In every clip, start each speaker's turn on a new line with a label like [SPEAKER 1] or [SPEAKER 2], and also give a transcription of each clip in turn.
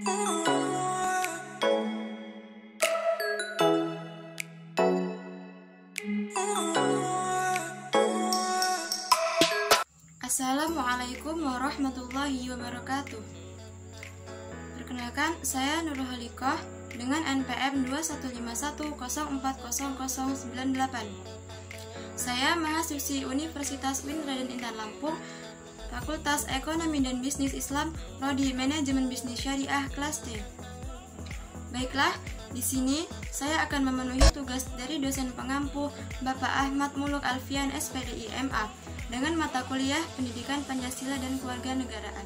[SPEAKER 1] Assalamualaikum warahmatullahi wabarakatuh. Perkenalkan, saya Nurul Halikoh dengan NPM 2151040098. Saya mahasiswi Universitas UIN Raden Intan Lampung, Fakultas Ekonomi dan Bisnis Islam, Prodi Manajemen Bisnis Syariah kelas D. Baiklah, di sini saya akan memenuhi tugas dari dosen pengampu Bapak Ahmad Muluk Alfian SPDI MA dengan mata kuliah Pendidikan Pancasila dan Kewarganegaraan.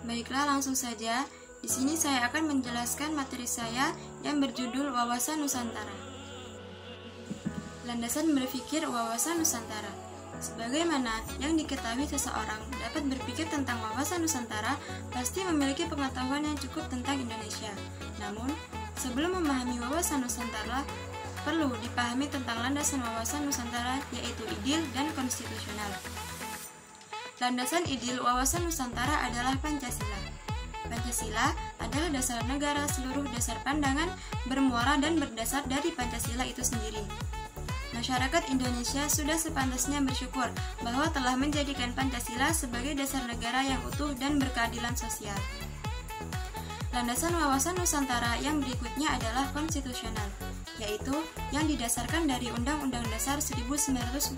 [SPEAKER 1] Baiklah, langsung saja. Di sini saya akan menjelaskan materi saya yang berjudul Wawasan Nusantara. Landasan berpikir wawasan Nusantara. Sebagaimana yang diketahui, seseorang dapat berpikir tentang wawasan Nusantara pasti memiliki pengetahuan yang cukup tentang Indonesia. Namun, sebelum memahami wawasan Nusantara, perlu dipahami tentang landasan wawasan Nusantara, yaitu ideal dan konstitusional. Landasan ideal wawasan Nusantara adalah Pancasila. Pancasila adalah dasar negara. Seluruh dasar pandangan bermuara dan berdasar dari Pancasila itu sendiri. Masyarakat Indonesia sudah sepantasnya bersyukur bahwa telah menjadikan Pancasila sebagai dasar negara yang utuh dan berkeadilan sosial. Landasan wawasan Nusantara yang berikutnya adalah konstitusional, yaitu yang didasarkan dari Undang-Undang Dasar 1945.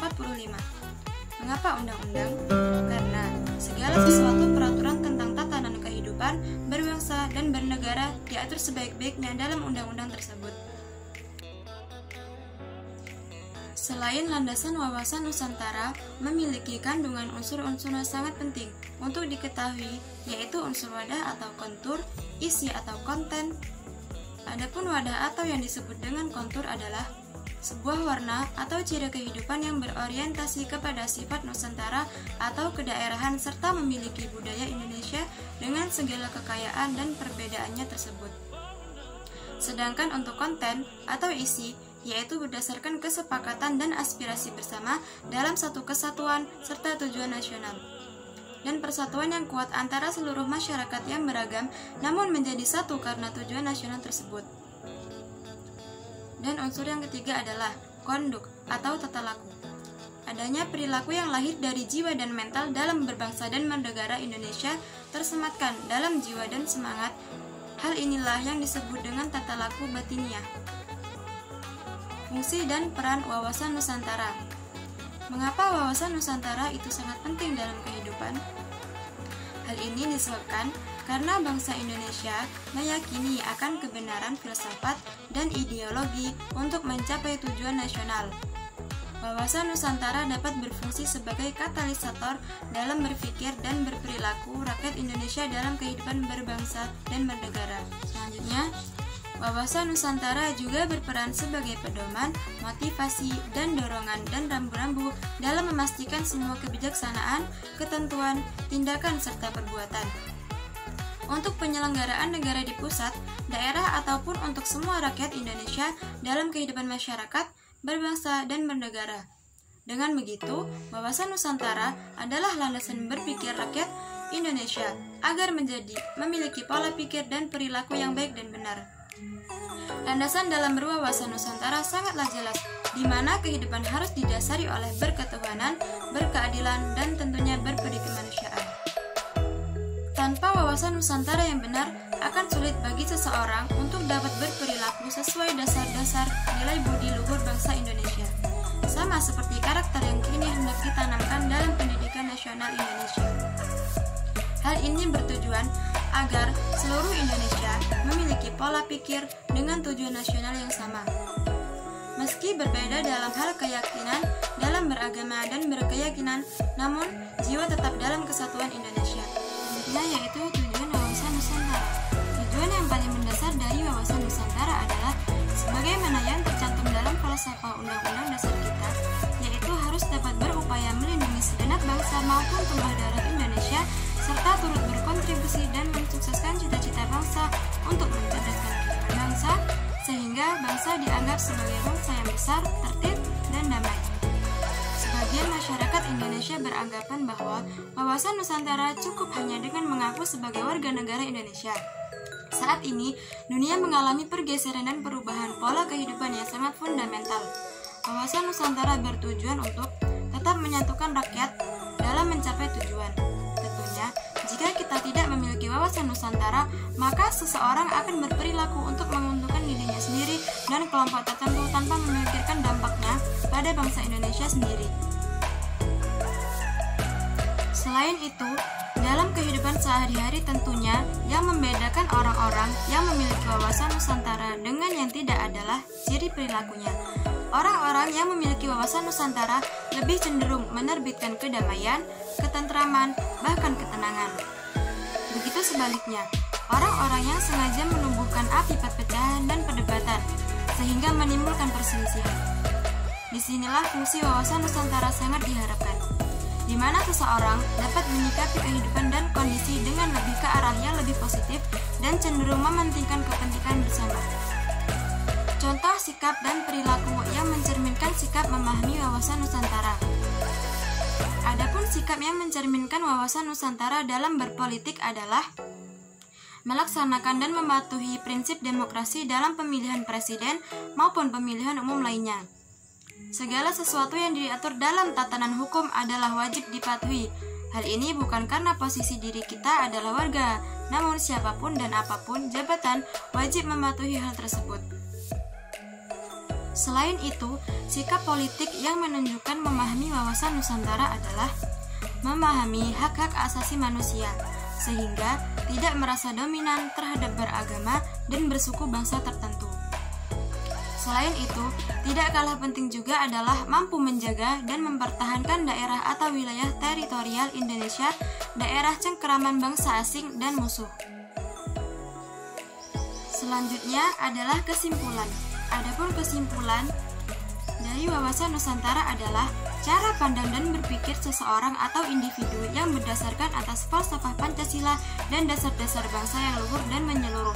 [SPEAKER 1] Mengapa undang-undang? Karena segala sesuatu peraturan tentang tatanan kehidupan, berbangsa, dan bernegara diatur sebaik-baiknya dalam undang-undang tersebut. Selain landasan wawasan Nusantara memiliki kandungan unsur-unsur yang sangat penting untuk diketahui, yaitu unsur wadah atau kontur, isi atau konten. Adapun wadah atau yang disebut dengan kontur adalah sebuah warna atau ciri kehidupan yang berorientasi kepada sifat Nusantara atau kedaerahan serta memiliki budaya Indonesia dengan segala kekayaan dan perbedaannya tersebut. Sedangkan untuk konten atau isi, yaitu berdasarkan kesepakatan dan aspirasi bersama dalam satu kesatuan serta tujuan nasional, dan persatuan yang kuat antara seluruh masyarakat yang beragam namun menjadi satu karena tujuan nasional tersebut. Dan unsur yang ketiga adalah konduk atau tata laku. Adanya perilaku yang lahir dari jiwa dan mental dalam berbangsa dan bernegara Indonesia tersematkan dalam jiwa dan semangat. Hal inilah yang disebut dengan tata laku batiniah. Fungsi dan peran wawasan Nusantara. Mengapa wawasan Nusantara itu sangat penting dalam kehidupan? Hal ini disebabkan karena bangsa Indonesia meyakini akan kebenaran filsafat dan ideologi untuk mencapai tujuan nasional. Wawasan Nusantara dapat berfungsi sebagai katalisator dalam berpikir dan berperilaku rakyat Indonesia dalam kehidupan berbangsa dan bernegara. Selanjutnya, wawasan Nusantara juga berperan sebagai pedoman, motivasi, dan dorongan dan rambu-rambu dalam memastikan semua kebijaksanaan, ketentuan, tindakan, serta perbuatan. Untuk penyelenggaraan negara di pusat, daerah, ataupun untuk semua rakyat Indonesia dalam kehidupan masyarakat, berbangsa, dan bernegara. Dengan begitu, wawasan Nusantara adalah landasan berpikir rakyat Indonesia agar memiliki pola pikir dan perilaku yang baik dan benar. Landasan dalam berwawasan Nusantara sangatlah jelas, di mana kehidupan harus didasari oleh berketuhanan, berkeadilan, dan tentunya berperi kemanusiaan. Tanpa wawasan Nusantara yang benar, akan sulit bagi seseorang untuk dapat berperilaku sesuai dasar-dasar nilai budi luhur bangsa Indonesia. Sama seperti karakter yang kini hendak ditanamkan dalam pendidikan nasional Indonesia. Hal ini bertujuan agar seluruh Indonesia memiliki pola pikir dengan tujuan nasional yang sama. Meski berbeda dalam hal keyakinan, dalam beragama dan berkeyakinan, namun jiwa tetap dalam kesatuan Indonesia. Intinya yaitu tujuan wawasan Nusantara. Tujuan yang paling mendasar dari wawasan Nusantara adalah sebagaimana yang tercantum dalam falsafah Undang-Undang Dasar kita, yaitu harus dapat berupaya melindungi segenap bangsa maupun tumpah darah Indonesia, serta turut berkontribusi dan mensukseskan cita-cita bangsa untuk mencerdaskan kehidupan bangsa, sehingga bangsa dianggap sebagai bangsa yang besar, tertib, dan damai. Sebagai sebagian masyarakat Indonesia beranggapan bahwa wawasan Nusantara cukup hanya dengan mengaku sebagai warga negara Indonesia. Saat ini, dunia mengalami pergeseran dan perubahan pola kehidupan yang sangat fundamental. Wawasan Nusantara bertujuan untuk tetap menyatukan rakyat dalam mencapai tujuan. Tentunya, jika kita tidak memiliki wawasan Nusantara, maka seseorang akan berperilaku untuk menguntungkan dirinya sendiri dan kelompok tertentu tanpa memikirkan dampaknya pada bangsa Indonesia sendiri. Selain itu, dalam kehidupan sehari-hari tentunya yang membedakan orang-orang yang memiliki wawasan Nusantara dengan yang tidak adalah ciri perilakunya. Orang-orang yang memiliki wawasan Nusantara lebih cenderung menerbitkan kedamaian, ketentraman, bahkan ketenangan. Begitu sebaliknya, orang-orang yang sengaja menumbuhkan api perpecahan dan perdebatan sehingga menimbulkan perselisihan. Disinilah fungsi wawasan Nusantara sangat diharapkan, di mana seseorang dapat menyikapi kehidupan dan kondisi dengan lebih ke arah yang lebih positif dan cenderung mementingkan kepentingan bersama. Contoh sikap dan perilaku yang mencerminkan sikap memahami wawasan Nusantara. Adapun sikap yang mencerminkan wawasan Nusantara dalam berpolitik adalah melaksanakan dan mematuhi prinsip demokrasi dalam pemilihan presiden maupun pemilihan umum lainnya. Segala sesuatu yang diatur dalam tatanan hukum adalah wajib dipatuhi. Hal ini bukan karena posisi diri kita adalah warga, namun siapapun dan apapun jabatan wajib mematuhi hal tersebut. Selain itu, sikap politik yang menunjukkan memahami wawasan Nusantara adalah memahami hak-hak asasi manusia, sehingga tidak merasa dominan terhadap beragama dan bersuku bangsa tertentu. Selain itu, tidak kalah penting juga adalah mampu menjaga dan mempertahankan daerah atau wilayah teritorial Indonesia, daerah cengkeraman bangsa asing dan musuh. Selanjutnya adalah kesimpulan. Adapun kesimpulan dari wawasan Nusantara adalah cara pandang dan berpikir seseorang atau individu yang berdasarkan atas falsafah Pancasila dan dasar-dasar bangsa yang luhur dan menyeluruh.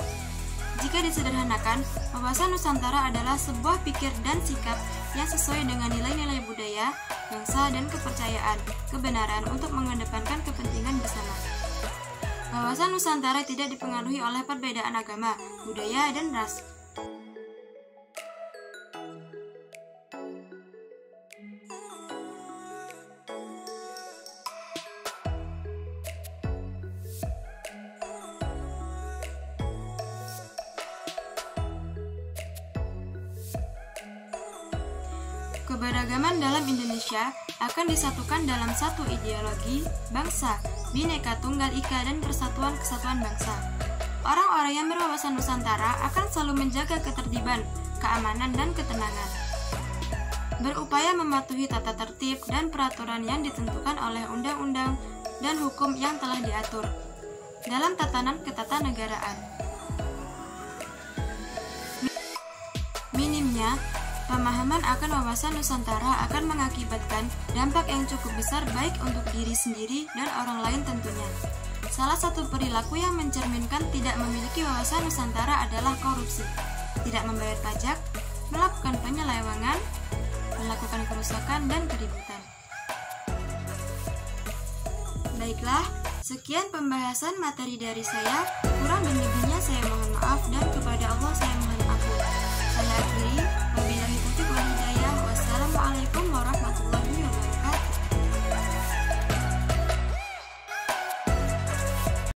[SPEAKER 1] Jika disederhanakan, wawasan Nusantara adalah sebuah pikir dan sikap yang sesuai dengan nilai-nilai budaya, bangsa, dan kepercayaan, kebenaran untuk mengedepankan kepentingan bersama. Wawasan Nusantara tidak dipengaruhi oleh perbedaan agama, budaya, dan ras. Keberagaman dalam Indonesia akan disatukan dalam satu ideologi, bangsa, Bhinneka Tunggal Ika dan Persatuan Kesatuan Bangsa. Orang-orang yang berwawasan Nusantara akan selalu menjaga ketertiban, keamanan, dan ketenangan. Berupaya mematuhi tata tertib dan peraturan yang ditentukan oleh undang-undang dan hukum yang telah diatur dalam tatanan ketatanegaraan. Minimnya pemahaman akan wawasan Nusantara akan mengakibatkan dampak yang cukup besar baik untuk diri sendiri dan orang lain tentunya. Salah satu perilaku yang mencerminkan tidak memiliki wawasan Nusantara adalah korupsi, tidak membayar pajak, melakukan penyelewengan, melakukan kerusakan dan keributan. Baiklah, sekian pembahasan materi dari saya. Kurang dan lebihnya saya mohon maaf dan kepada Allah saya mohon ampun. Saya akhiri.